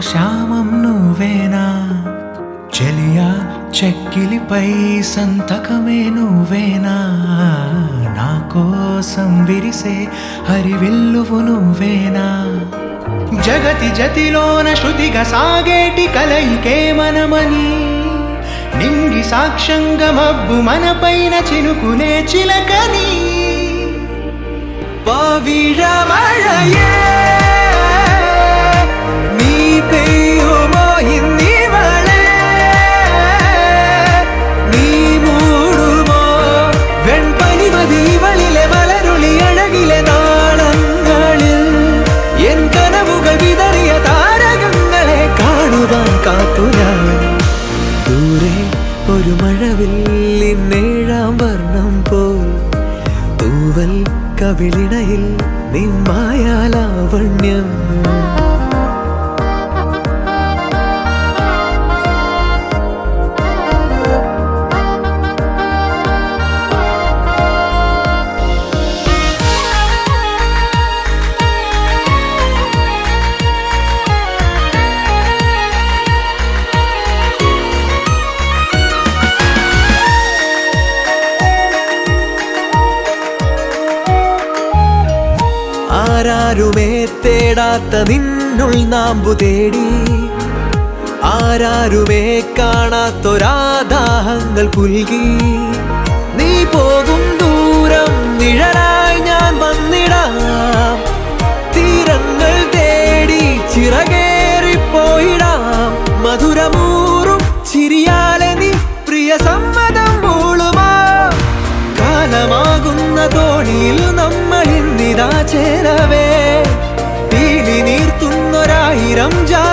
శ్యామం నువ్వేనా చెలియా చెక్కిలిపై సంతకమే నువ్వేనా నా కోసం విరిసే హరివిల్లువు నువ్వేనా జగతి జతిలోన శృతిగా సాగేటి కలయికే మనమని నింగి సాక్ష్యంగా మబ్బు మనపైన చినుకునే చిలకని పవిഴമഴയേ നീ പെയ്യുമോ ഇന്നിവളെ നീ മൂടുമോ വെൺപനിമതിവളിലെ മലരുളി അഴകിലെ നാളങ്ങളിൽ എൻ കനവുകൾ വിതറിയ താരകങ്ങളെ കാണുവാൻ കാത്തു ഞാൻ ദൂരെ ഒരു മഴവില്ലിന്നേഴാം വർണ്ണം പോൽ തൂവൽ കവിളിണയിൽ നിമ്മായാലാവണ്യം ആരാരുമേ തേടാത്ത നിന്നുൾ നാമ്പു തേടി ആരാരുമേ കാണാത്തൊരാദാഹങ്ങൾ പുൽകി നീ പോകും ദൂരം നിഴലായി ഞാൻ വന്നിടാം തീരങ്ങൾ തേടി ചിറകേറിപ്പോയിടാം മധുരമൂറും ചിരിയാലെ നീ പ്രിയ സമ്മതം മൂളുമാ കാലമാകുന്ന തോണിയിൽ നമ്മളിന്നിതാ ചേരവേ പീലി നീർത്തുന്നൊരായിരം ജാ